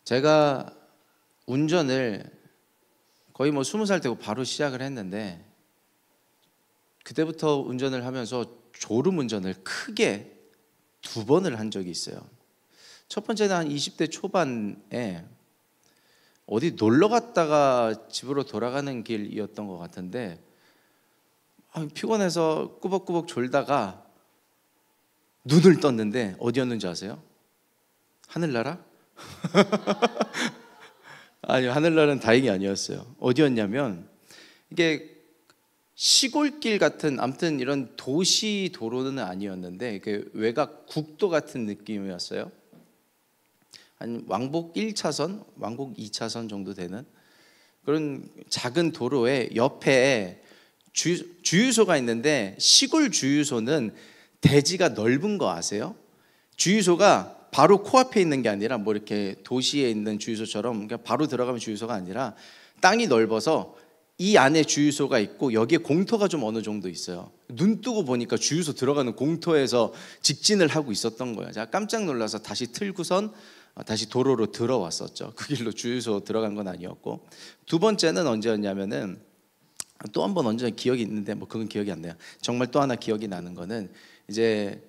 제가 운전을 거의 20살 되고 바로 시작을 했는데, 그때부터 운전을 하면서 졸음 운전을 크게 2번을 한 적이 있어요. 첫 번째는 한 20대 초반에 어디 놀러 갔다가 집으로 돌아가는 길이었던 것 같은데, 피곤해서 꾸벅꾸벅 졸다가 눈을 떴는데 어디였는지 아세요? 하늘나라? 아니요, 하늘나라는 다행히 아니었어요. 어디였냐면, 이게 시골길 같은, 아무튼 이런 도시 도로는 아니었는데 외곽 국도 같은 느낌이었어요. 한 왕복 1차선, 왕복 2차선 정도 되는 그런 작은 도로에 옆에 주유소가 있는데, 시골 주유소는 대지가 넓은 거 아세요? 주유소가 바로 코앞에 있는 게 아니라 뭐 이렇게 도시에 있는 주유소처럼 바로 들어가면 주유소가 아니라 땅이 넓어서 이 안에 주유소가 있고 여기에 공터가 좀 어느 정도 있어요. 눈 뜨고 보니까 주유소 들어가는 공터에서 직진을 하고 있었던 거예요. 제가 깜짝 놀라서 다시 틀고선 다시 도로로 들어왔었죠. 그 길로 주유소 들어간 건 아니었고, 2번째는 언제였냐면은, 또 한 번 언제 기억이 있는데 뭐 그건 기억이 안 나요. 정말 또 하나 기억이 나는 거는, 이제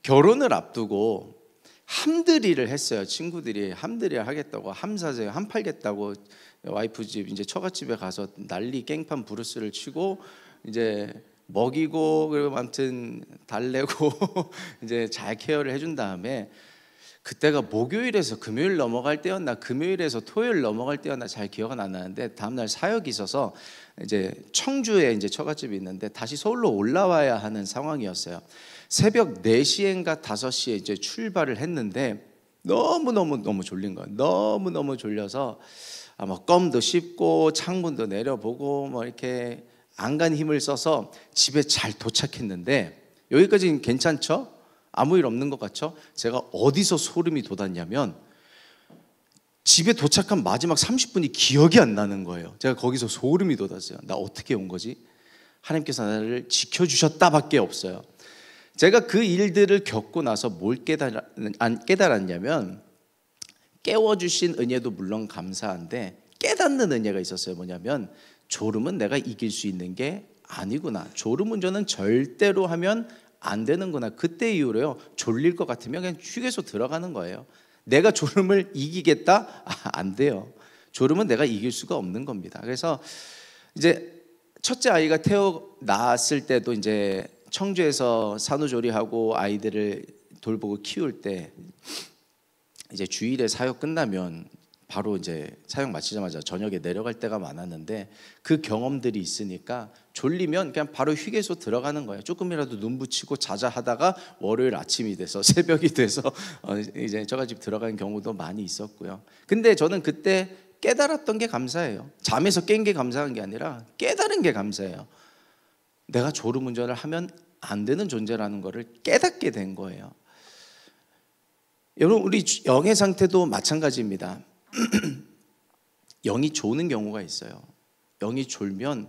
결혼을 앞두고 함들이를 했어요. 친구들이 함들이를 하겠다고, 함사세요, 함 팔겠다고 와이프 집 이제 처갓집에 가서 난리 깽판 브루스를 치고 이제 먹이고, 그리고 아무튼 달래고 이제 잘 케어를 해준 다음에, 그때가 목요일에서 금요일 넘어갈 때였나 금요일에서 토요일 넘어갈 때였나 잘 기억은 안 나는데, 다음날 사역이 있어서 이제 청주에 이제 처갓집이 있는데 다시 서울로 올라와야 하는 상황이었어요. 새벽 4시인가 5시에 이제 출발을 했는데 너무 졸린 거예요. 너무 졸려서 뭐 껌도 씹고 창문도 내려보고 뭐 이렇게 안간 힘을 써서 집에 잘 도착했는데, 여기까지는 괜찮죠? 아무 일 없는 것 같죠? 제가 어디서 소름이 돋았냐면, 집에 도착한 마지막 30분이 기억이 안 나는 거예요. 제가 거기서 소름이 돋았어요. 나 어떻게 온 거지? 하나님께서 나를 지켜주셨다밖에 없어요. 제가 그 일들을 겪고 나서 뭘 깨달았냐면, 깨워주신 은혜도 물론 감사한데 깨닫는 은혜가 있었어요. 뭐냐면, 졸음은 내가 이길 수 있는 게 아니구나. 졸음 운전은 절대로 하면 안 되는구나. 그때 이후로요, 졸릴 것 같으면 그냥 휴게소 들어가는 거예요. 내가 졸음을 이기겠다? 안 돼요. 졸음은 내가 이길 수가 없는 겁니다. 그래서 이제 첫째 아이가 태어났을 때도 이제 청주에서 산후조리하고 아이들을 돌보고 키울 때, 이제 주일에 사역 끝나면 바로 이제 사역 마치자마자 저녁에 내려갈 때가 많았는데, 그 경험들이 있으니까 졸리면 그냥 바로 휴게소 들어가는 거예요. 조금이라도 눈 붙이고 자자 하다가 월요일 아침이 돼서 새벽이 돼서 이제 저가집 들어가는 경우도 많이 있었고요. 근데 저는 그때 깨달았던 게 감사해요. 잠에서 깬 게 감사한 게 아니라 깨달은 게 감사해요. 내가 졸음 운전을 하면 안 되는 존재라는 거를 깨닫게 된 거예요. 여러분, 우리 영의 상태도 마찬가지입니다. 영이 조는 경우가 있어요. 영이 졸면,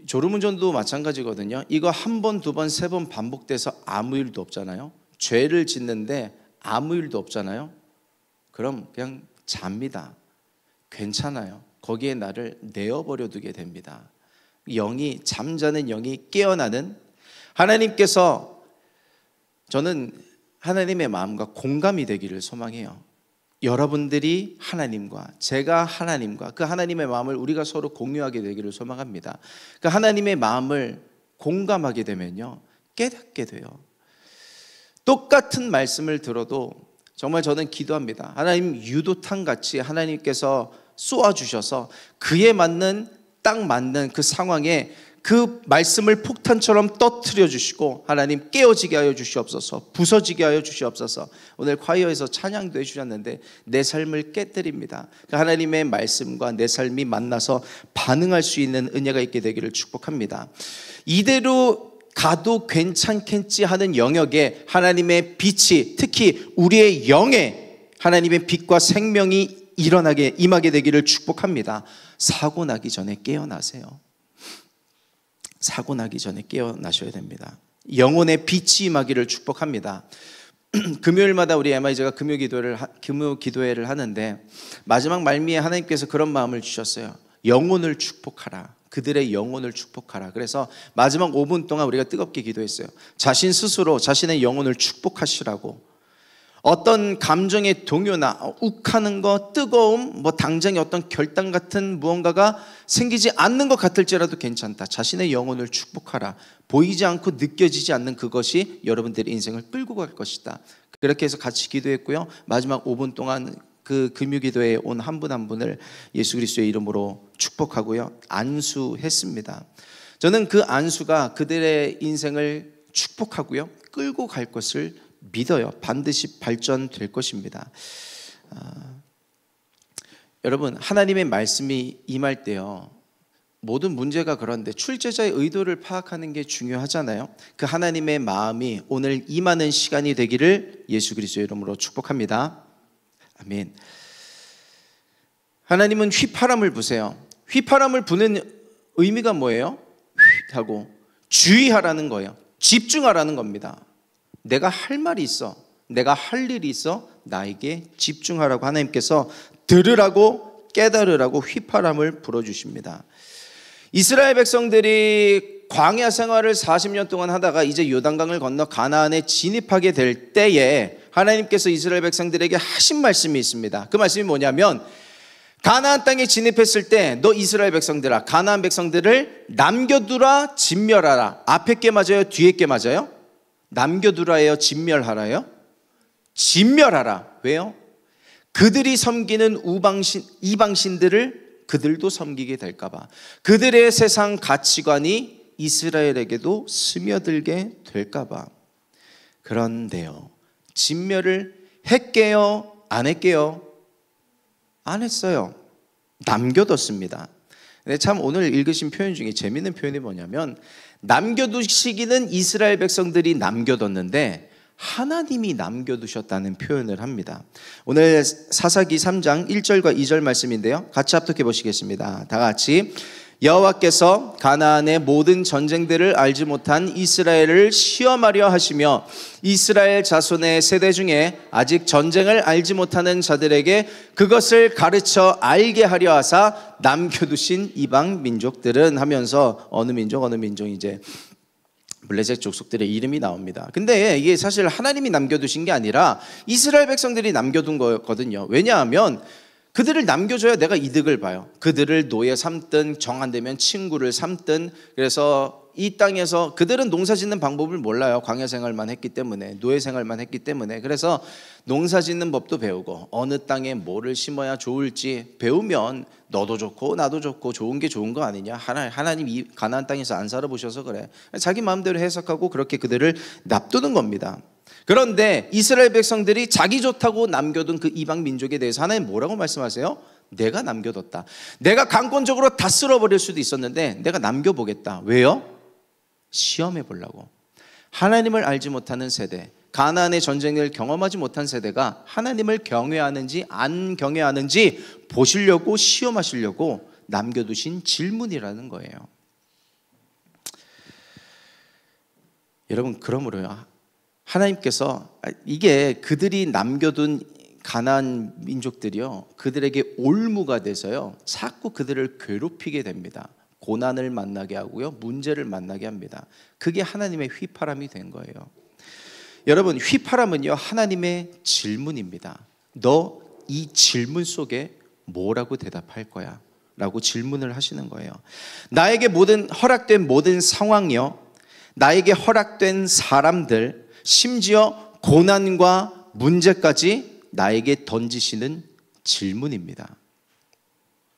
졸음운전도 마찬가지거든요. 이거 1번, 2번, 3번 반복돼서 아무 일도 없잖아요. 죄를 짓는데 아무 일도 없잖아요. 그럼 그냥 잡니다. 괜찮아요. 거기에 나를 내어버려 두게 됩니다. 영이, 잠자는 영이 깨어나는, 하나님께서, 저는 하나님의 마음과 공감이 되기를 소망해요. 여러분들이 하나님과 제가 하나님과 그 하나님의 마음을 우리가 서로 공유하게 되기를 소망합니다. 그 하나님의 마음을 공감하게 되면요, 깨닫게 돼요. 똑같은 말씀을 들어도 정말 저는 기도합니다. 하나님, 유도탄 같이 하나님께서 쏘아주셔서 그에 맞는, 딱 맞는 그 상황에 그 말씀을 폭탄처럼 터뜨려 주시고, 하나님 깨어지게 하여 주시옵소서, 부서지게 하여 주시옵소서. 오늘 콰이어에서 찬양도 해주셨는데 내 삶을 깨뜨립니다. 그 하나님의 말씀과 내 삶이 만나서 반응할 수 있는 은혜가 있게 되기를 축복합니다. 이대로 가도 괜찮겠지 하는 영역에 하나님의 빛이, 특히 우리의 영에 하나님의 빛과 생명이 임하게 되기를 축복합니다. 사고 나기 전에 깨어나세요. 사고 나기 전에 깨어나셔야 됩니다. 영혼의 빛이 임하기를 축복합니다. 금요일마다 우리 MIJ가 금요 기도회를 하는데 마지막 말미에 하나님께서 그런 마음을 주셨어요. 영혼을 축복하라. 그들의 영혼을 축복하라. 그래서 마지막 5분 동안 우리가 뜨겁게 기도했어요. 자신 스스로 자신의 영혼을 축복하시라고. 어떤 감정의 동요나 욱하는 거, 뜨거움, 당장에 어떤 결단 같은 무언가가 생기지 않는 것 같을지라도 괜찮다. 자신의 영혼을 축복하라. 보이지 않고 느껴지지 않는 그것이 여러분들의 인생을 끌고 갈 것이다. 그렇게 해서 같이 기도했고요. 마지막 5분 동안 그 금요기도에 온 한 분 한 분을 예수 그리스도의 이름으로 축복하고요, 안수했습니다. 저는 그 안수가 그들의 인생을 축복하고요, 끌고 갈 것을 믿어요. 반드시 발전될 것입니다. 여러분, 하나님의 말씀이 임할 때요, 모든 문제가 그런데 출제자의 의도를 파악하는 게 중요하잖아요. 그 하나님의 마음이 오늘 임하는 시간이 되기를 예수 그리스도의 이름으로 축복합니다. 아멘. 하나님은 휘파람을 부세요. 휘파람을 부는 의미가 뭐예요? 휘 하고 주의하라는 거예요. 집중하라는 겁니다. 내가 할 말이 있어, 내가 할 일이 있어, 나에게 집중하라고 하나님께서 들으라고, 깨달으라고 휘파람을 불어주십니다. 이스라엘 백성들이 광야 생활을 40년 동안 하다가 이제 요단강을 건너 가나안에 진입하게 될 때에 하나님께서 이스라엘 백성들에게 하신 말씀이 있습니다. 그 말씀이 뭐냐면, 가나안 땅에 진입했을 때 너 이스라엘 백성들아, 가나안 백성들을 남겨두라, 진멸하라. 앞에 게 맞아요? 뒤에 게 맞아요? 남겨두라예요? 진멸하라예요? 진멸하라. 왜요? 그들이 섬기는 이방신들을 그들도 섬기게 될까봐, 그들의 세상 가치관이 이스라엘에게도 스며들게 될까봐. 그런데요, 진멸을 했게요? 안 했게요? 안 했어요. 남겨뒀습니다. 근데 참 오늘 읽으신 표현 중에 재미있는 표현이 뭐냐면, 남겨두시기는 이스라엘 백성들이 남겨뒀는데 하나님이 남겨두셨다는 표현을 합니다. 오늘 사사기 3장 1절과 2절 말씀인데요, 같이 합독해 보시겠습니다. 다 같이. 여호와께서 가나안의 모든 전쟁들을 알지 못한 이스라엘을 시험하려 하시며 이스라엘 자손의 세대 중에 아직 전쟁을 알지 못하는 자들에게 그것을 가르쳐 알게 하려 하사 남겨두신 이방 민족들은 하면서 어느 민족 이제 블레셋 족속들의 이름이 나옵니다. 근데 이게 사실 하나님이 남겨두신 게 아니라 이스라엘 백성들이 남겨둔 거거든요. 왜냐하면 그들을 남겨줘야 내가 이득을 봐요. 그들을 노예 삼든 정한되면 친구를 삼든. 그래서 이 땅에서 그들은 농사 짓는 방법을 몰라요. 광야 생활만 했기 때문에, 노예 생활만 했기 때문에. 그래서 농사 짓는 법도 배우고 어느 땅에 뭐를 심어야 좋을지 배우면 너도 좋고 나도 좋고 좋은 게 좋은 거 아니냐, 하나님 이 가나안 땅에서 안 살아보셔서 그래, 자기 마음대로 해석하고 그렇게 그들을 놔두는 겁니다. 그런데 이스라엘 백성들이 자기 좋다고 남겨둔 그 이방 민족에 대해서 하나님 뭐라고 말씀하세요? 내가 남겨뒀다. 내가 강권적으로 다 쓸어버릴 수도 있었는데 내가 남겨보겠다. 왜요? 시험해 보려고. 하나님을 알지 못하는 세대, 가나안의 전쟁을 경험하지 못한 세대가 하나님을 경외하는지 안 경외하는지 보시려고, 시험하시려고 남겨두신 질문이라는 거예요. 여러분, 그러므로요, 하나님께서 이게 그들이 남겨둔 가나안 민족들이요, 그들에게 올무가 돼서요 자꾸 그들을 괴롭히게 됩니다. 고난을 만나게 하고요, 문제를 만나게 합니다. 그게 하나님의 휘파람이 된 거예요. 여러분, 휘파람은요 하나님의 질문입니다. 너 이 질문 속에 뭐라고 대답할 거야? 라고 질문을 하시는 거예요. 나에게 허락된 모든 상황이요, 나에게 허락된 사람들, 심지어 고난과 문제까지 나에게 던지시는 질문입니다.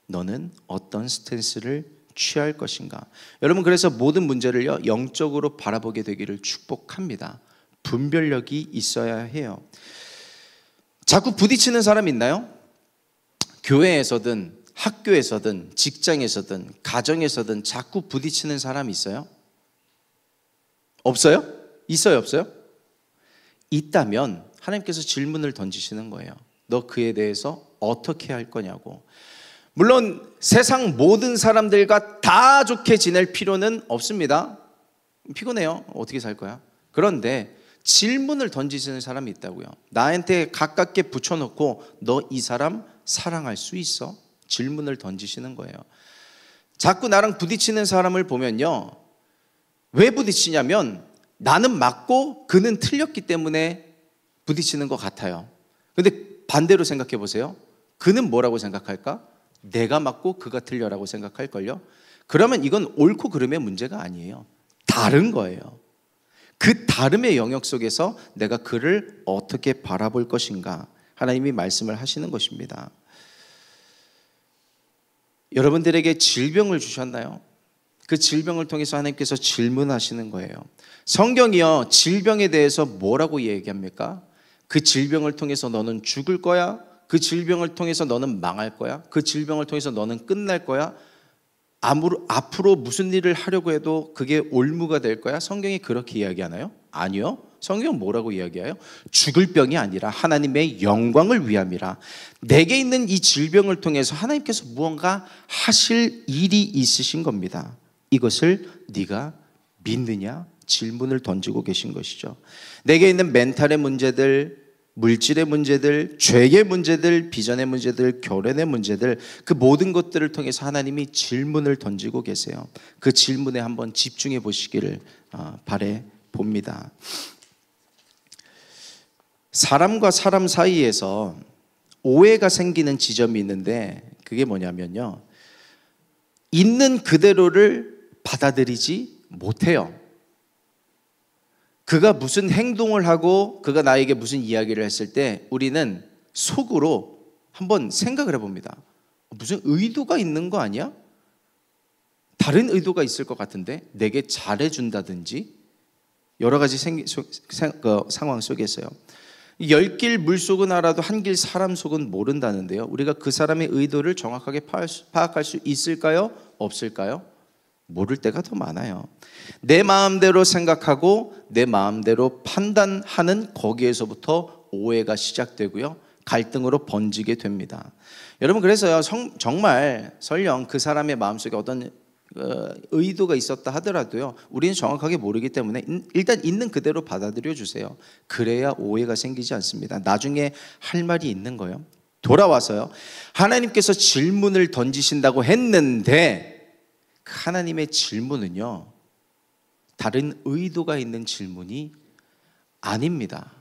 너는 어떤 스탠스를 취할 것인가? 여러분, 그래서 모든 문제를요 영적으로 바라보게 되기를 축복합니다. 분별력이 있어야 해요. 자꾸 부딪히는 사람 있나요? 교회에서든 학교에서든 직장에서든 가정에서든 자꾸 부딪히는 사람 있어요? 없어요? 있어요, 없어요? 있다면 하나님께서 질문을 던지시는 거예요. 너 그에 대해서 어떻게 할 거냐고. 물론 세상 모든 사람들과 다 좋게 지낼 필요는 없습니다. 피곤해요. 어떻게 살 거야? 그런데 질문을 던지시는 사람이 있다고요. 나한테 가깝게 붙여놓고 너 이 사람 사랑할 수 있어? 질문을 던지시는 거예요. 자꾸 나랑 부딪히는 사람을 보면요, 왜 부딪히냐면 나는 맞고 그는 틀렸기 때문에 부딪히는 것 같아요. 근데 반대로 생각해 보세요. 그는 뭐라고 생각할까? 내가 맞고 그가 틀려라고 생각할걸요. 그러면 이건 옳고 그름의 문제가 아니에요. 다른 거예요. 그 다름의 영역 속에서 내가 그를 어떻게 바라볼 것인가, 하나님이 말씀을 하시는 것입니다. 여러분들에게 질병을 주셨나요? 그 질병을 통해서 하나님께서 질문하시는 거예요. 성경이요, 질병에 대해서 뭐라고 얘기합니까? 그 질병을 통해서 너는 죽을 거야? 그 질병을 통해서 너는 망할 거야? 그 질병을 통해서 너는 끝날 거야? 앞으로 무슨 일을 하려고 해도 그게 올무가 될 거야? 성경이 그렇게 이야기하나요? 아니요. 성경은 뭐라고 이야기해요? 죽을 병이 아니라 하나님의 영광을 위함이라. 내게 있는 이 질병을 통해서 하나님께서 무언가 하실 일이 있으신 겁니다. 이것을 네가 믿느냐? 질문을 던지고 계신 것이죠. 내게 있는 멘탈의 문제들, 물질의 문제들, 죄의 문제들, 비전의 문제들, 결혼의 문제들, 그 모든 것들을 통해서 하나님이 질문을 던지고 계세요. 그 질문에 한번 집중해 보시기를 바래 봅니다. 사람과 사람 사이에서 오해가 생기는 지점이 있는데 그게 뭐냐면요, 있는 그대로를 받아들이지 못해요. 그가 무슨 행동을 하고 그가 나에게 무슨 이야기를 했을 때 우리는 속으로 한번 생각을 해봅니다. 무슨 의도가 있는 거 아니야? 다른 의도가 있을 것 같은데, 내게 잘해준다든지 여러 가지 상황 속에서요. 10길 물속은 알아도 한 길 사람 속은 모른다는데요, 우리가 그 사람의 의도를 정확하게 파악할 수 있을까요? 없을까요? 모를 때가 더 많아요. 내 마음대로 생각하고 내 마음대로 판단하는 거기에서부터 오해가 시작되고요, 갈등으로 번지게 됩니다. 여러분, 그래서요, 정말 설령 그 사람의 마음속에 어떤 의도가 있었다 하더라도요, 우리는 정확하게 모르기 때문에 일단 있는 그대로 받아들여 주세요. 그래야 오해가 생기지 않습니다. 나중에 할 말이 있는 거예요. 돌아와서요, 하나님께서 질문을 던지신다고 했는데 하나님의 질문은요, 다른 의도가 있는 질문이 아닙니다.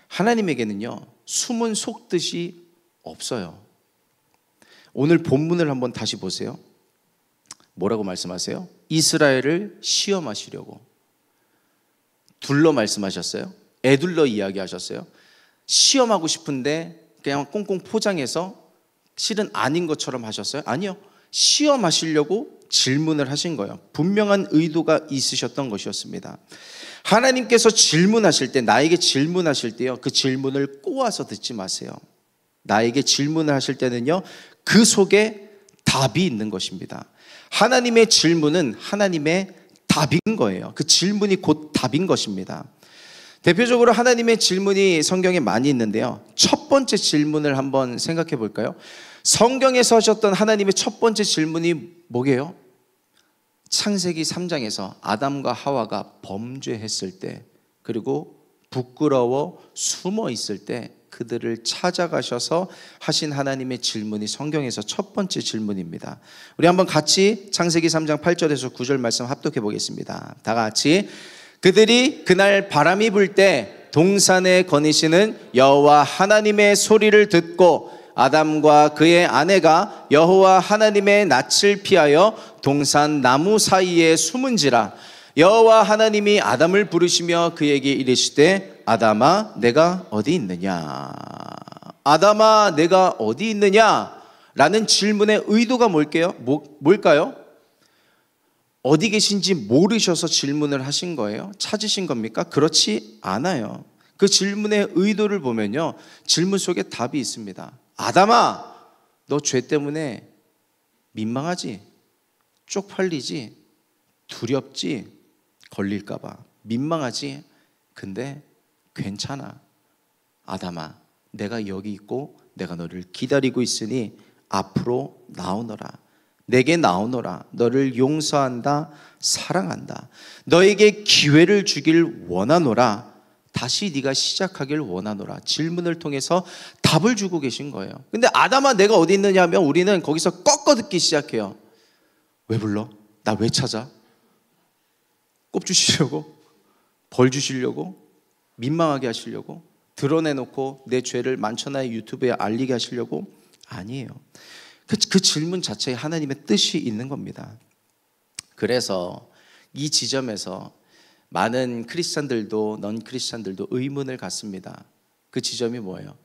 하나님에게는요, 숨은 속뜻이 없어요. 오늘 본문을 한번 다시 보세요. 뭐라고 말씀하세요? 이스라엘을 시험하시려고 둘러 말씀하셨어요? 애둘러 이야기하셨어요? 시험하고 싶은데 그냥 꽁꽁 포장해서 실은 아닌 것처럼 하셨어요? 아니요. 시험하시려고 질문을 하신 거예요. 분명한 의도가 있으셨던 것이었습니다. 하나님께서 질문하실 때, 나에게 질문하실 때요, 그 질문을 꼬아서 듣지 마세요. 나에게 질문을 하실 때는요, 그 속에 답이 있는 것입니다. 하나님의 질문은 하나님의 답인 거예요. 그 질문이 곧 답인 것입니다. 대표적으로 하나님의 질문이 성경에 많이 있는데요, 첫 번째 질문을 한번 생각해 볼까요? 성경에서 하셨던 하나님의 첫 번째 질문이 뭐게요? 창세기 3장에서 아담과 하와가 범죄했을 때, 그리고 부끄러워 숨어 있을 때 그들을 찾아가셔서 하신 하나님의 질문이 성경에서 첫 번째 질문입니다. 우리 한번 같이 창세기 3장 8절에서 9절 말씀 합독해 보겠습니다. 다 같이. 그들이 그날 바람이 불 때 동산에 거니시는 여호와 하나님의 소리를 듣고 아담과 그의 아내가 여호와 하나님의 낯을 피하여 동산 나무 사이에 숨은지라. 여호와 하나님이 아담을 부르시며 그에게 이르시되 아담아 내가 어디 있느냐, 아담아 내가 어디 있느냐 라는 질문의 의도가 뭘까요? 어디 계신지 모르셔서 질문을 하신 거예요? 찾으신 겁니까? 그렇지 않아요. 그 질문의 의도를 보면요, 질문 속에 답이 있습니다. 아담아, 너 죄 때문에 민망하지? 쪽팔리지? 두렵지? 걸릴까봐 민망하지? 근데 괜찮아. 아담아, 내가 여기 있고 내가 너를 기다리고 있으니 앞으로 나오너라. 내게 나오너라. 너를 용서한다, 사랑한다. 너에게 기회를 주길 원하노라. 다시 네가 시작하길 원하노라. 질문을 통해서 답을 주고 계신 거예요. 근데 아담아 내가 어디 있느냐 하면 우리는 거기서 꺾어 듣기 시작해요. 왜 불러? 나 왜 찾아? 꼽 주시려고? 벌 주시려고? 민망하게 하시려고? 드러내놓고 내 죄를 만천하에 유튜브에 알리게 하시려고? 아니에요. 그 질문 자체에 하나님의 뜻이 있는 겁니다. 그래서 이 지점에서 많은 크리스찬들도 넌 크리스찬들도 의문을 갖습니다. 그 지점이 뭐예요?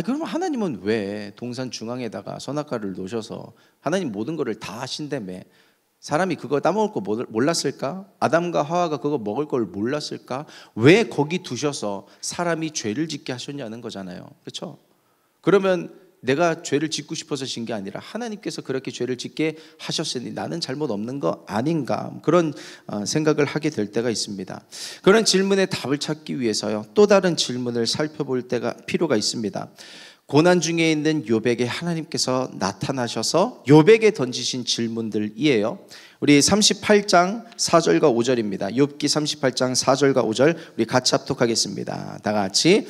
그럼 하나님은 왜 동산 중앙에다가 선악과를 놓으셔서 하나님 모든 것을 다 하신다며 사람이 그거 따먹을 거 몰랐을까? 아담과 하와가 그거 먹을 걸 몰랐을까? 왜 거기 두셔서 사람이 죄를 짓게 하셨냐는 거잖아요. 그렇죠? 그러면 내가 죄를 짓고 싶어서 진 게 아니라 하나님께서 그렇게 죄를 짓게 하셨으니 나는 잘못 없는 거 아닌가, 그런 생각을 하게 될 때가 있습니다. 그런 질문에 답을 찾기 위해서요, 또 다른 질문을 살펴볼 때가 필요가 있습니다. 고난 중에 있는 욥에게 하나님께서 나타나셔서 욥에게 던지신 질문들이에요. 우리 38장 4절과 5절입니다. 욥기 38장 4절과 5절 우리 같이 합독하겠습니다. 다 같이.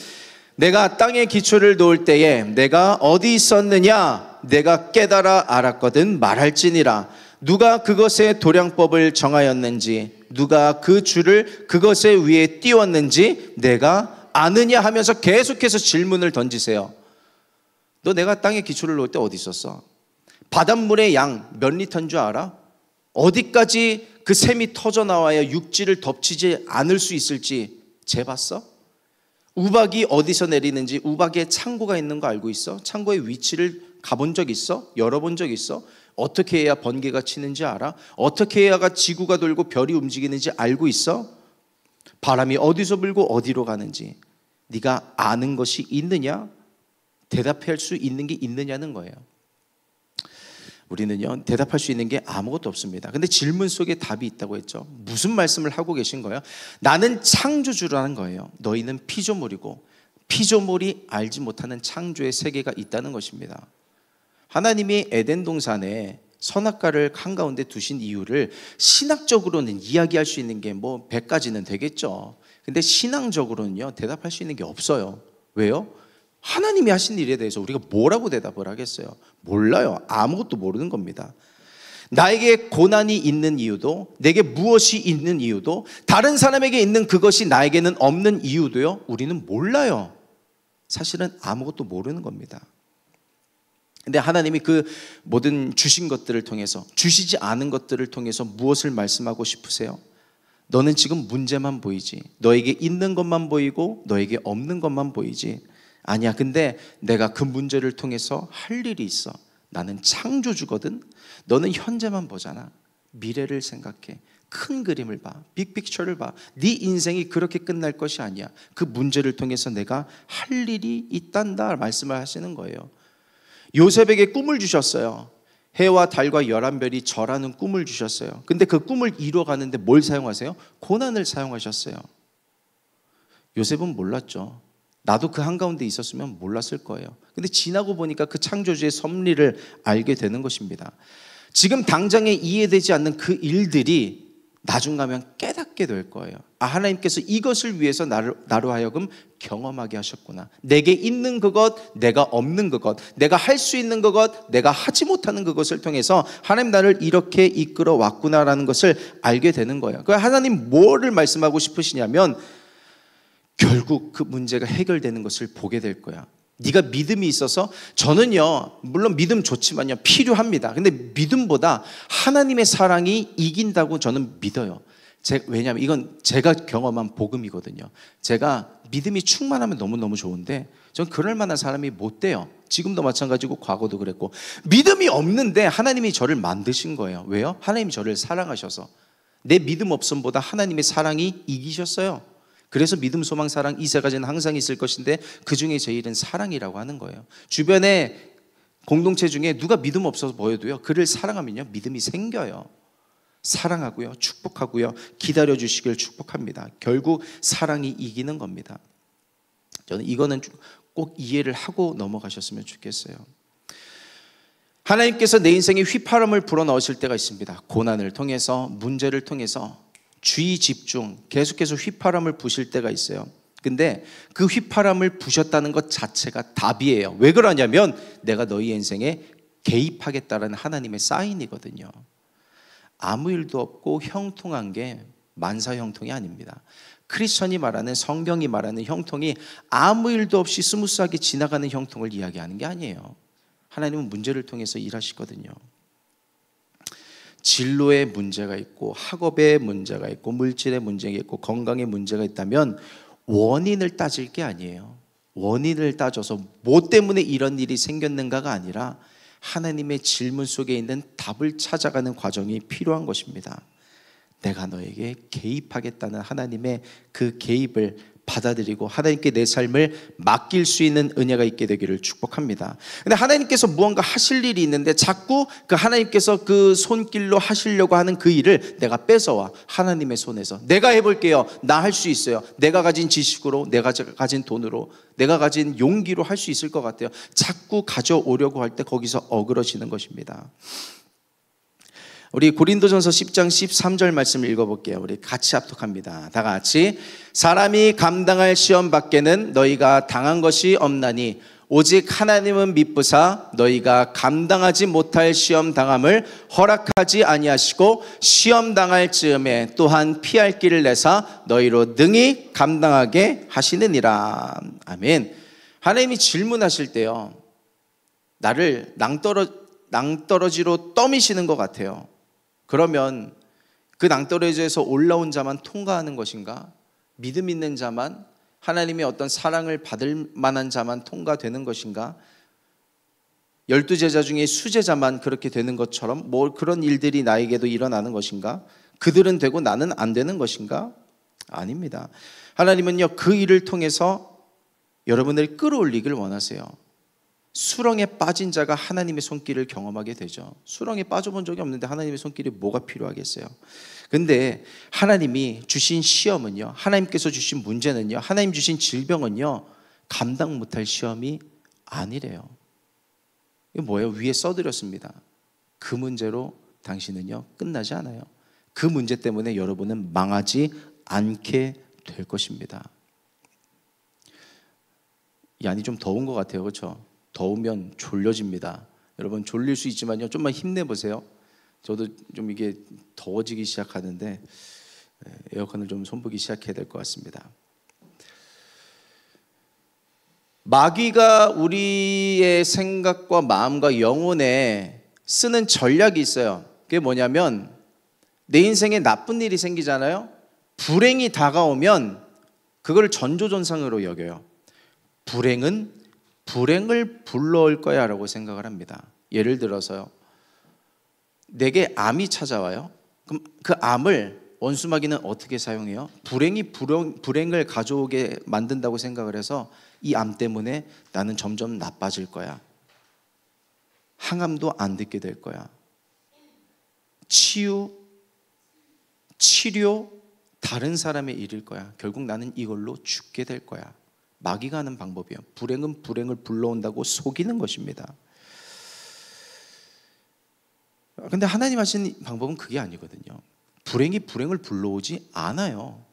내가 땅에 기초를 놓을 때에 내가 어디 있었느냐? 내가 깨달아 알았거든 말할지니라. 누가 그것의 도량법을 정하였는지, 누가 그 줄을 그것의 위에 띄웠는지 내가 아느냐 하면서 계속해서 질문을 던지세요. 너 내가 땅에 기초를 놓을 때 어디 있었어? 바닷물의 양 몇 리터인 줄 알아? 어디까지 그 샘이 터져 나와야 육지를 덮치지 않을 수 있을지 재봤어? 우박이 어디서 내리는지, 우박에 창고가 있는 거 알고 있어? 창고의 위치를 가본 적 있어? 열어본 적 있어? 어떻게 해야 번개가 치는지 알아? 어떻게 해야가 지구가 돌고 별이 움직이는지 알고 있어? 바람이 어디서 불고 어디로 가는지 네가 아는 것이 있느냐? 대답할 수 있는 게 있느냐는 거예요. 우리는요, 대답할 수 있는 게 아무것도 없습니다. 근데 질문 속에 답이 있다고 했죠. 무슨 말씀을 하고 계신 거예요? 나는 창조주라는 거예요. 너희는 피조물이고 피조물이 알지 못하는 창조의 세계가 있다는 것입니다. 하나님이 에덴 동산에 선악과를 한가운데 두신 이유를 신학적으로는 이야기할 수 있는 게 뭐 100가지는 되겠죠. 근데 신앙적으로는요, 대답할 수 있는 게 없어요. 왜요? 하나님이 하신 일에 대해서 우리가 뭐라고 대답을 하겠어요? 몰라요. 아무것도 모르는 겁니다. 나에게 고난이 있는 이유도, 내게 무엇이 있는 이유도, 다른 사람에게 있는 그것이 나에게는 없는 이유도요, 우리는 몰라요. 사실은 아무것도 모르는 겁니다. 근데 하나님이 그 모든 주신 것들을 통해서, 주시지 않은 것들을 통해서 무엇을 말씀하고 싶으세요? 너는 지금 문제만 보이지, 너에게 있는 것만 보이고 너에게 없는 것만 보이지. 아니야, 근데 내가 그 문제를 통해서 할 일이 있어. 나는 창조주거든. 너는 현재만 보잖아. 미래를 생각해. 큰 그림을 봐. 빅픽처를 봐. 네 인생이 그렇게 끝날 것이 아니야. 그 문제를 통해서 내가 할 일이 있단다 말씀을 하시는 거예요. 요셉에게 꿈을 주셨어요. 해와 달과 11별이 절하는 꿈을 주셨어요. 근데 그 꿈을 이루어가는데 뭘 사용하세요? 고난을 사용하셨어요. 요셉은 몰랐죠. 나도 그 한가운데 있었으면 몰랐을 거예요. 근데 지나고 보니까 그 창조주의 섭리를 알게 되는 것입니다. 지금 당장에 이해되지 않는 그 일들이 나중 가면 깨닫게 될 거예요. 하나님께서 이것을 위해서 나로 하여금 경험하게 하셨구나. 내게 있는 그것, 내가 없는 그것, 내가 할 수 있는 그것, 내가 하지 못하는 그것을 통해서 하나님 나를 이렇게 이끌어 왔구나라는 것을 알게 되는 거예요. 그러니까 하나님 뭐를 말씀하고 싶으시냐면, 결국 그 문제가 해결되는 것을 보게 될 거야. 네가 믿음이 있어서, 저는요 물론 믿음 좋지만요 필요합니다. 근데 믿음보다 하나님의 사랑이 이긴다고 저는 믿어요. 왜냐하면 이건 제가 경험한 복음이거든요. 제가 믿음이 충만하면 너무너무 좋은데 전 그럴 만한 사람이 못 돼요. 지금도 마찬가지고 과거도 그랬고, 믿음이 없는데 하나님이 저를 만드신 거예요. 왜요? 하나님이 저를 사랑하셔서. 내 믿음 없음보다 하나님의 사랑이 이기셨어요. 그래서 믿음, 소망, 사랑 이 세 가지는 항상 있을 것인데 그 중에 제일은 사랑이라고 하는 거예요. 주변에 공동체 중에 누가 믿음 없어서 보여도요, 그를 사랑하면요 믿음이 생겨요. 사랑하고요, 축복하고요, 기다려주시길 축복합니다. 결국 사랑이 이기는 겁니다. 저는 이거는 꼭 이해를 하고 넘어가셨으면 좋겠어요. 하나님께서 내 인생에 휘파람을 불어넣으실 때가 있습니다. 고난을 통해서, 문제를 통해서 주의 집중, 계속해서 휘파람을 부실 때가 있어요. 근데 그 휘파람을 부셨다는 것 자체가 답이에요. 왜 그러냐면 내가 너희 인생에 개입하겠다라는 하나님의 사인이거든요. 아무 일도 없고 형통한 게 만사 형통이 아닙니다. 크리스천이 말하는, 성경이 말하는 형통이 아무 일도 없이 스무스하게 지나가는 형통을 이야기하는 게 아니에요. 하나님은 문제를 통해서 일하시거든요. 진로에 문제가 있고, 학업에 문제가 있고, 물질에 문제가 있고, 건강에 문제가 있다면 원인을 따질 게 아니에요. 원인을 따져서 뭐 때문에 이런 일이 생겼는가가 아니라 하나님의 질문 속에 있는 답을 찾아가는 과정이 필요한 것입니다. 내가 너에게 개입하겠다는 하나님의 그 개입을 받아들이고 하나님께 내 삶을 맡길 수 있는 은혜가 있게 되기를 축복합니다. 근데 하나님께서 무언가 하실 일이 있는데 자꾸 그 하나님께서 그 손길로 하시려고 하는 그 일을 내가 뺏어와 하나님의 손에서 내가 해볼게요. 나 할 수 있어요. 내가 가진 지식으로, 내가 가진 돈으로, 내가 가진 용기로 할 수 있을 것 같아요. 자꾸 가져오려고 할 때 거기서 어그러지는 것입니다. 우리 고린도전서 10장 13절 말씀을 읽어볼게요. 우리 같이 합독합니다. 다 같이. 사람이 감당할 시험 밖에는 너희가 당한 것이 없나니 오직 하나님은 미쁘사 너희가 감당하지 못할 시험 당함을 허락하지 아니하시고 시험 당할 즈음에 또한 피할 길을 내사 너희로 능히 감당하게 하시느니라. 아멘. 하나님이 질문하실 때요, 나를 낭떠러지로 떠미시는 것 같아요. 그러면 그 낭떠러지에서 올라온 자만 통과하는 것인가? 믿음 있는 자만, 하나님의 어떤 사랑을 받을 만한 자만 통과되는 것인가? 12제자 중에 수제자만 그렇게 되는 것처럼 뭐 그런 일들이 나에게도 일어나는 것인가? 그들은 되고 나는 안 되는 것인가? 아닙니다. 하나님은요, 그 일을 통해서 여러분을 끌어올리길 원하세요. 수렁에 빠진 자가 하나님의 손길을 경험하게 되죠. 수렁에 빠져본 적이 없는데 하나님의 손길이 뭐가 필요하겠어요? 근데 하나님이 주신 시험은요, 하나님께서 주신 문제는요, 하나님 주신 질병은요, 감당 못할 시험이 아니래요. 이게 뭐예요? 위에 써드렸습니다. 그 문제로 당신은요 끝나지 않아요. 그 문제 때문에 여러분은 망하지 않게 될 것입니다. 양이 좀 더운 것 같아요. 그렇죠? 더우면 졸려집니다. 여러분 졸릴 수 있지만요, 좀만 힘내보세요. 저도 좀 이게 더워지기 시작하는데 에어컨을 좀 손보기 시작해야 될 것 같습니다. 마귀가 우리의 생각과 마음과 영혼에 쓰는 전략이 있어요. 그게 뭐냐면 내 인생에 나쁜 일이 생기잖아요. 불행이 다가오면 그걸 전조전상으로 여겨요. 불행은 불행을 불러올 거야 라고 생각을 합니다. 예를 들어서요, 내게 암이 찾아와요. 그럼 그 암을 원수마귀는 어떻게 사용해요? 불행이 불행을 가져오게 만든다고 생각을 해서 이 암 때문에 나는 점점 나빠질 거야. 항암도 안 듣게 될 거야. 치료, 다른 사람의 일일 거야. 결국 나는 이걸로 죽게 될 거야. 마귀가 하는 방법이에요. 불행은 불행을 불러온다고 속이는 것입니다. 근데 하나님 하신 방법은 그게 아니거든요. 불행이 불행을 불러오지 않아요.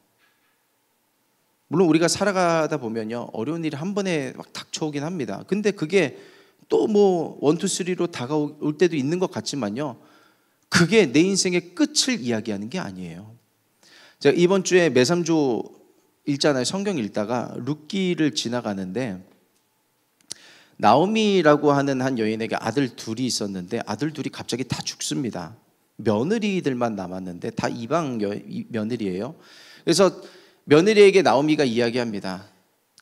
물론 우리가 살아가다 보면요, 어려운 일이 한 번에 막 닥쳐오긴 합니다. 근데 그게 또 뭐 1, 2, 3로 다가올 때도 있는 것 같지만요, 그게 내 인생의 끝을 이야기하는 게 아니에요. 제가 이번 주에 매삼조 읽잖아요. 성경 읽다가 룻기를 지나가는데 나오미라고 하는 한 여인에게 아들 둘이 있었는데 아들 둘이 갑자기 다 죽습니다. 며느리들만 남았는데 다 이방 며느리예요. 그래서 며느리에게 나오미가 이야기합니다.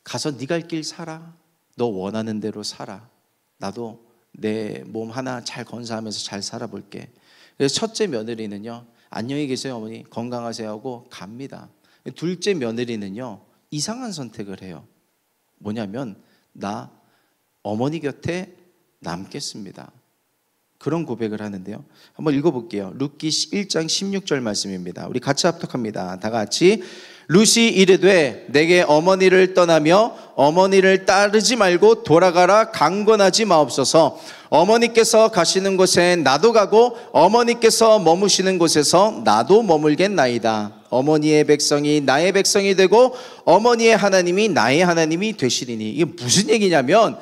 가서 네 갈 길 살아. 너 원하는 대로 살아. 나도 내 몸 하나 잘 건사하면서 잘 살아볼게. 그래서 첫째 며느리는요, 안녕히 계세요 어머니, 건강하세요 하고 갑니다. 둘째 며느리는요, 이상한 선택을 해요. 뭐냐면 나 어머니 곁에 남겠습니다. 그런 고백을 하는데요. 한번 읽어볼게요. 룻기 1장 16절 말씀입니다. 우리 같이 합독합니다. 다 같이. 룻이 이르되 내게 어머니를 떠나며 어머니를 따르지 말고 돌아가라 강권하지 마옵소서. 어머니께서 가시는 곳에 나도 가고 어머니께서 머무시는 곳에서 나도 머물겠나이다. 어머니의 백성이 나의 백성이 되고 어머니의 하나님이 나의 하나님이 되시리니. 이게 무슨 얘기냐면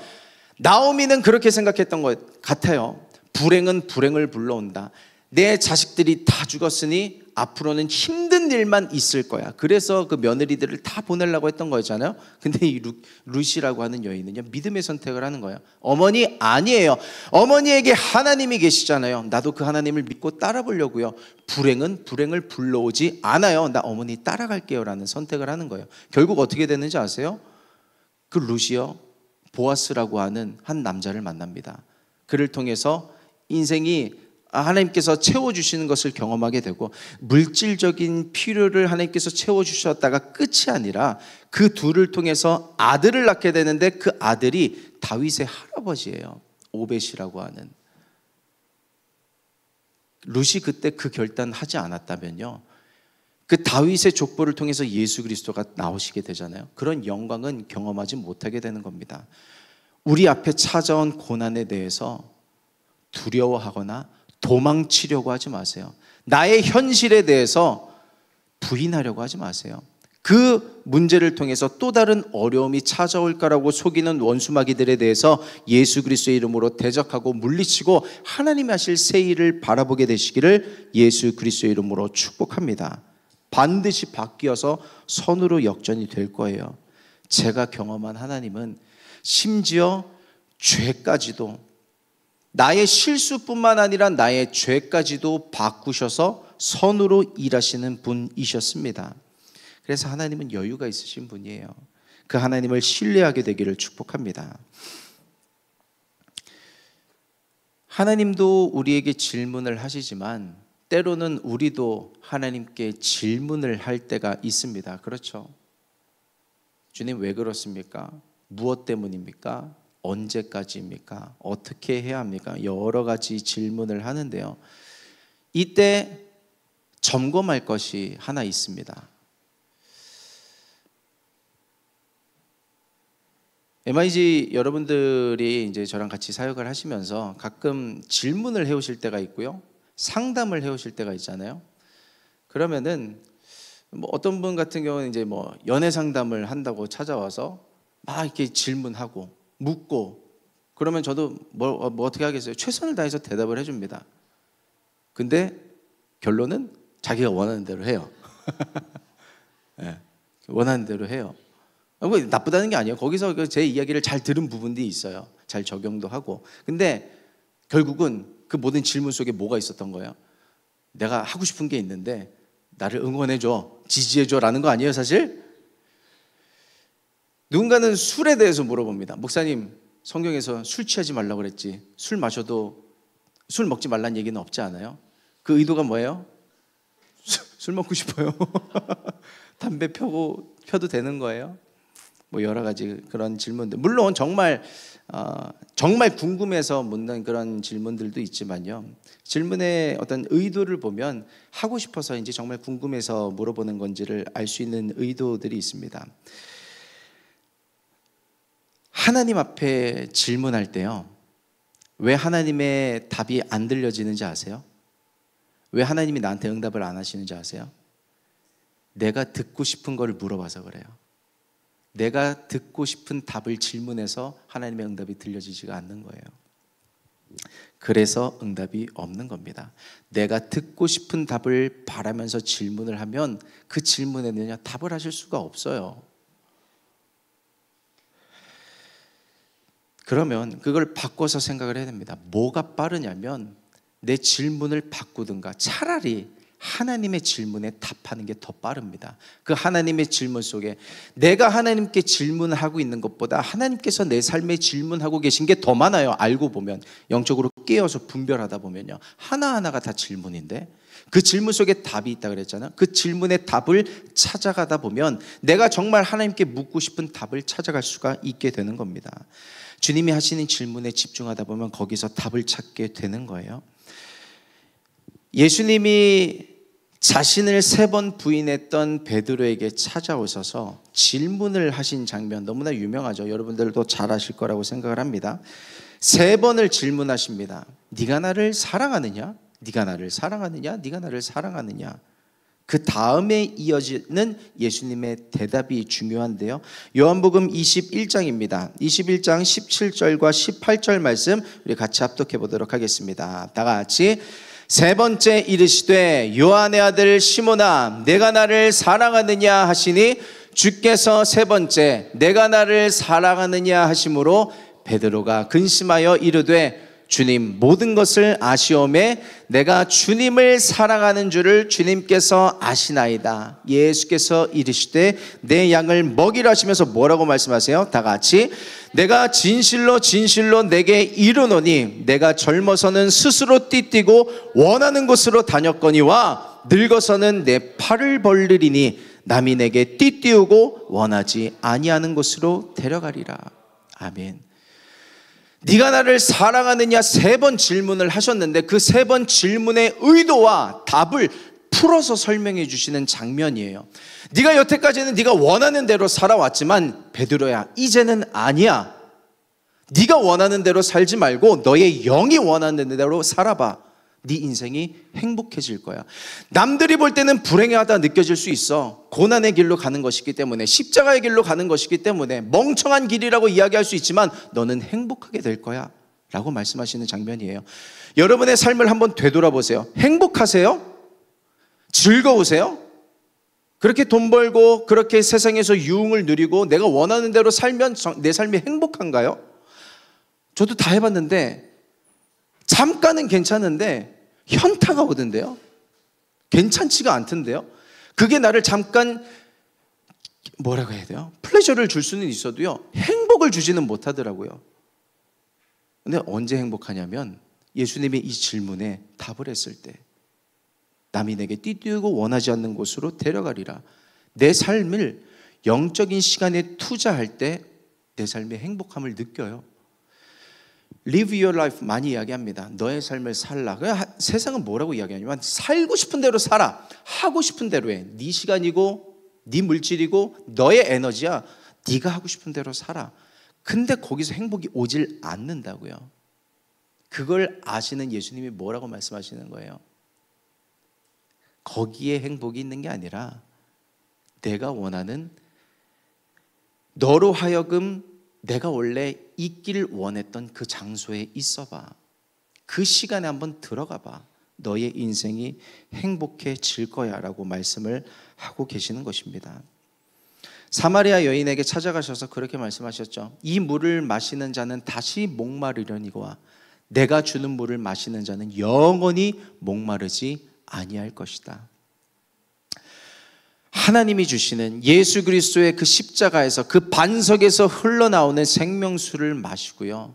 나오미는 그렇게 생각했던 것 같아요. 불행은 불행을 불러온다. 내 자식들이 다 죽었으니 앞으로는 힘든 일만 있을 거야. 그래서 그 며느리들을 다 보내려고 했던 거잖아요. 근데 이 룻이라고 하는 여인은요, 믿음의 선택을 하는 거예요. 어머니 아니에요. 어머니에게 하나님이 계시잖아요. 나도 그 하나님을 믿고 따라보려고요. 불행은 불행을 불러오지 않아요. 나 어머니 따라갈게요 라는 선택을 하는 거예요. 결국 어떻게 됐는지 아세요? 그 룻이요, 보아스라고 하는 한 남자를 만납니다. 그를 통해서 인생이 하나님께서 채워주시는 것을 경험하게 되고, 물질적인 필요를 하나님께서 채워주셨다가 끝이 아니라 그 둘을 통해서 아들을 낳게 되는데, 그 아들이 다윗의 할아버지예요. 오벳이라고 하는. 룻이 그때 그 결단하지 않았다면요, 그 다윗의 족보를 통해서 예수 그리스도가 나오시게 되잖아요. 그런 영광은 경험하지 못하게 되는 겁니다. 우리 앞에 찾아온 고난에 대해서 두려워하거나 도망치려고 하지 마세요. 나의 현실에 대해서 부인하려고 하지 마세요. 그 문제를 통해서 또 다른 어려움이 찾아올 거라고 속이는 원수마귀들에 대해서 예수 그리스도의 이름으로 대적하고 물리치고 하나님이 하실 새 일을 바라보게 되시기를 예수 그리스도의 이름으로 축복합니다. 반드시 바뀌어서 선으로 역전이 될 거예요. 제가 경험한 하나님은 심지어 죄까지도, 나의 실수뿐만 아니라 나의 죄까지도 바꾸셔서 선으로 일하시는 분이셨습니다. 그래서 하나님은 여유가 있으신 분이에요. 그 하나님을 신뢰하게 되기를 축복합니다. 하나님도 우리에게 질문을 하시지만 때로는 우리도 하나님께 질문을 할 때가 있습니다. 그렇죠? 주님 왜 그렇습니까? 무엇 때문입니까? 언제까지입니까? 어떻게 해야 합니까? 여러 가지 질문을 하는데요, 이때 점검할 것이 하나 있습니다. MIG 여러분들이 이제 저랑 같이 사역을 하시면서 가끔 질문을 해오실 때가 있고요, 상담을 해오실 때가 있잖아요. 그러면은 뭐 어떤 분 같은 경우는 이제 뭐 연애 상담을 한다고 찾아와서 막 이렇게 질문하고 묻고, 그러면 저도 뭐 어떻게 하겠어요? 최선을 다해서 대답을 해줍니다. 근데 결론은 자기가 원하는 대로 해요. 네, 원하는 대로 해요. 나쁘다는 게 아니에요. 거기서 제 이야기를 잘 들은 부분들이 있어요. 잘 적용도 하고. 근데 결국은 그 모든 질문 속에 뭐가 있었던 거예요? 내가 하고 싶은 게 있는데 나를 응원해줘, 지지해줘 라는 거 아니에요 사실? 누군가는 술에 대해서 물어봅니다. 목사님, 성경에서 술 취하지 말라고 그랬지, 술 마셔도 술 먹지 말라는 얘기는 없지 않아요? 그 의도가 뭐예요? 술 먹고 싶어요. 담배 펴도 되는 거예요? 뭐 여러 가지 그런 질문들, 물론 정말 궁금해서 묻는 그런 질문들도 있지만요, 질문의 어떤 의도를 보면 하고 싶어서 이제 정말 궁금해서 물어보는 건지를 알 수 있는 의도들이 있습니다. 하나님 앞에 질문할 때요, 왜 하나님의 답이 안 들려지는지 아세요? 왜 하나님이 나한테 응답을 안 하시는지 아세요? 내가 듣고 싶은 걸 물어봐서 그래요. 내가 듣고 싶은 답을 질문해서 하나님의 응답이 들려지지가 않는 거예요. 그래서 응답이 없는 겁니다. 내가 듣고 싶은 답을 바라면서 질문을 하면 그 질문에는요, 답을 하실 수가 없어요. 그러면 그걸 바꿔서 생각을 해야 됩니다. 뭐가 빠르냐면 내 질문을 바꾸든가 차라리 하나님의 질문에 답하는 게 더 빠릅니다. 그 하나님의 질문 속에 내가 하나님께 질문을 하고 있는 것보다 하나님께서 내 삶에 질문하고 계신 게 더 많아요. 알고 보면, 영적으로 깨어서 분별하다 보면요, 하나하나가 다 질문인데 그 질문 속에 답이 있다 그랬잖아. 그 질문의 답을 찾아가다 보면 내가 정말 하나님께 묻고 싶은 답을 찾아갈 수가 있게 되는 겁니다. 주님이 하시는 질문에 집중하다 보면 거기서 답을 찾게 되는 거예요. 예수님이 자신을 3번 부인했던 베드로에게 찾아오셔서 질문을 하신 장면 너무나 유명하죠. 여러분들도 잘 아실 거라고 생각을 합니다. 3번을 질문하십니다. 네가 나를 사랑하느냐? 네가 나를 사랑하느냐? 네가 나를 사랑하느냐? 그 다음에 이어지는 예수님의 대답이 중요한데요. 요한복음 21장입니다. 21장 17절과 18절 말씀 우리 같이 합독해 보도록 하겠습니다. 다 같이. 3번째 이르시되 요한의 아들 시몬아 내가 나를 사랑하느냐 하시니 주께서 3번째 내가 나를 사랑하느냐 하심으로 베드로가 근심하여 이르되 주님 모든 것을 아시오매 내가 주님을 사랑하는 줄을 주님께서 아시나이다. 예수께서 이르시되 내 양을 먹이라 하시면서 뭐라고 말씀하세요? 다 같이. 내가 진실로 진실로 내게 이르노니 내가 젊어서는 스스로 띠뛰고 원하는 곳으로 다녔거니와 늙어서는 내 팔을 벌리리니 남이 내게 띠띠우고 원하지 아니하는 곳으로 데려가리라. 아멘. 네가 나를 사랑하느냐 3번 질문을 하셨는데 그 3번 질문의 의도와 답을 풀어서 설명해 주시는 장면이에요. 네가 여태까지는 네가 원하는 대로 살아왔지만 베드로야 이제는 아니야. 네가 원하는 대로 살지 말고 너의 영이 원하는 대로 살아봐. 네 인생이 행복해질 거야. 남들이 볼 때는 불행하다 느껴질 수 있어. 고난의 길로 가는 것이기 때문에, 십자가의 길로 가는 것이기 때문에 멍청한 길이라고 이야기할 수 있지만 너는 행복하게 될 거야 라고 말씀하시는 장면이에요. 여러분의 삶을 한번 되돌아보세요. 행복하세요? 즐거우세요? 그렇게 돈 벌고 그렇게 세상에서 유흥을 누리고 내가 원하는 대로 살면 내 삶이 행복한가요? 저도 다 해봤는데 잠깐은 괜찮은데 현타가 오던데요. 괜찮지가 않던데요. 그게 나를 잠깐 뭐라고 해야 돼요? 플레저를 줄 수는 있어도요 행복을 주지는 못하더라고요. 근데 언제 행복하냐면 예수님이 이 질문에 답을 했을 때 남이 내게 띠띠우고 원하지 않는 곳으로 데려가리라. 내 삶을 영적인 시간에 투자할 때 내 삶의 행복함을 느껴요. Live your life 많이 이야기합니다. 너의 삶을 살라. 세상은 뭐라고 이야기하냐면 살고 싶은 대로 살아. 하고 싶은 대로 해. 네 시간이고 네 물질이고 너의 에너지야. 네가 하고 싶은 대로 살아. 근데 거기서 행복이 오질 않는다고요. 그걸 아시는 예수님이 뭐라고 말씀하시는 거예요? 거기에 행복이 있는 게 아니라 내가 원하는 너로 하여금 내가 원래 있기를 원했던 그 장소에 있어봐. 그 시간에 한번 들어가봐. 너의 인생이 행복해질 거야 라고 말씀을 하고 계시는 것입니다. 사마리아 여인에게 찾아가셔서 그렇게 말씀하셨죠. 이 물을 마시는 자는 다시 목마르려니와 내가 주는 물을 마시는 자는 영원히 목마르지 아니할 것이다. 하나님이 주시는 예수 그리스도의 그 십자가에서 그 반석에서 흘러나오는 생명수를 마시고요,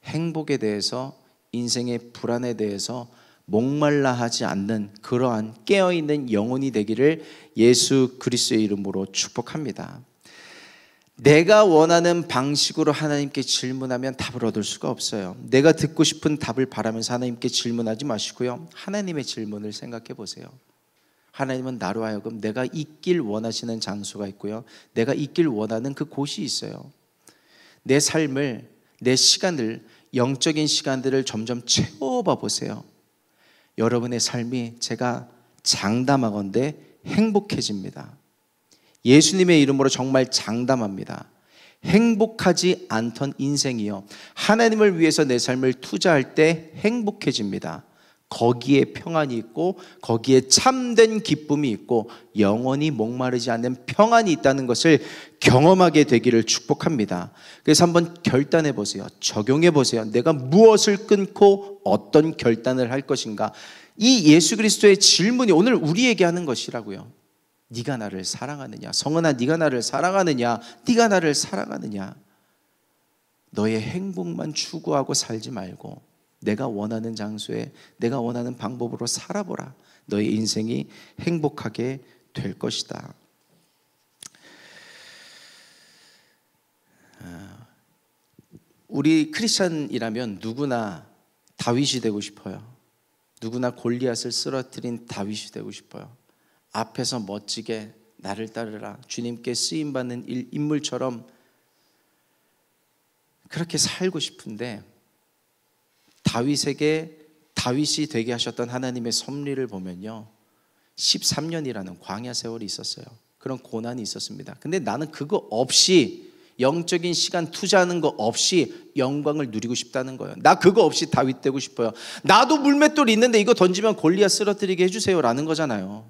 행복에 대해서, 인생의 불안에 대해서 목말라 하지 않는 그러한 깨어있는 영혼이 되기를 예수 그리스도의 이름으로 축복합니다. 내가 원하는 방식으로 하나님께 질문하면 답을 얻을 수가 없어요. 내가 듣고 싶은 답을 바라면서 하나님께 질문하지 마시고요, 하나님의 질문을 생각해 보세요. 하나님은 나로 하여금 내가 있길 원하시는 장소가 있고요, 내가 있길 원하는 그 곳이 있어요. 내 삶을, 내 시간을, 영적인 시간들을 점점 채워봐 보세요. 여러분의 삶이 제가 장담하건대 행복해집니다. 예수님의 이름으로 정말 장담합니다. 행복하지 않던 인생이요, 하나님을 위해서 내 삶을 투자할 때 행복해집니다. 거기에 평안이 있고 거기에 참된 기쁨이 있고 영원히 목마르지 않는 평안이 있다는 것을 경험하게 되기를 축복합니다. 그래서 한번 결단해 보세요. 적용해 보세요. 내가 무엇을 끊고 어떤 결단을 할 것인가. 이 예수 그리스도의 질문이 오늘 우리에게 하는 것이라고요. 네가 나를 사랑하느냐? 성은아, 네가 나를 사랑하느냐? 네가 나를 사랑하느냐? 너의 행복만 추구하고 살지 말고 내가 원하는 장소에 내가 원하는 방법으로 살아보라. 너의 인생이 행복하게 될 것이다. 우리 크리스찬이라면 누구나 다윗이 되고 싶어요. 누구나 골리앗을 쓰러뜨린 다윗이 되고 싶어요. 앞에서 멋지게 나를 따르라, 주님께 쓰임받는 인물처럼 그렇게 살고 싶은데, 다윗이 되게 하셨던 하나님의 섭리를 보면요, 13년이라는 광야 세월이 있었어요. 그런 고난이 있었습니다. 근데 나는 그거 없이, 영적인 시간 투자하는 거 없이 영광을 누리고 싶다는 거예요. 나 그거 없이 다윗 되고 싶어요. 나도 물맷돌 있는데 이거 던지면 골리앗 쓰러뜨리게 해주세요 라는 거잖아요.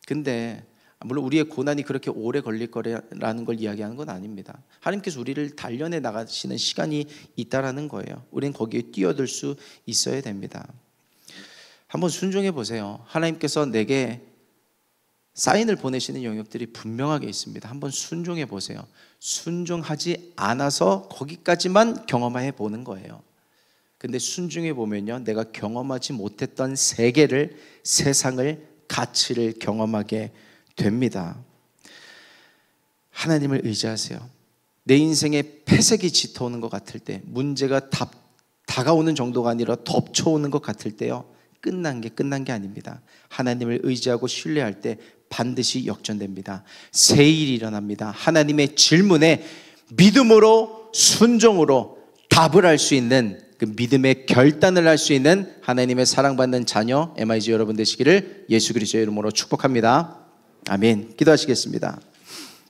근데 물론 우리의 고난이 그렇게 오래 걸릴 거라는 걸 이야기하는 건 아닙니다. 하나님께서 우리를 단련해 나가시는 시간이 있다라는 거예요. 우리는 거기에 뛰어들 수 있어야 됩니다. 한번 순종해 보세요. 하나님께서 내게 사인을 보내시는 영역들이 분명하게 있습니다. 한번 순종해 보세요. 순종하지 않아서 거기까지만 경험해 보는 거예요. 근데 순종해 보면요, 내가 경험하지 못했던 세계를, 세상을, 가치를 경험하게 됩니다. 하나님을 의지하세요. 내 인생에 폐색이 짙어오는 것 같을 때, 문제가 다가오는 정도가 아니라 덮쳐오는 것 같을 때요, 끝난 게 아닙니다. 하나님을 의지하고 신뢰할 때 반드시 역전됩니다. 새 일이 일어납니다. 하나님의 질문에 믿음으로, 순종으로 답을 할 수 있는, 그 믿음의 결단을 할 수 있는 하나님의 사랑받는 자녀 MIG 여러분 되시기를 예수 그리스도의 이름으로 축복합니다. 아멘. 기도하시겠습니다.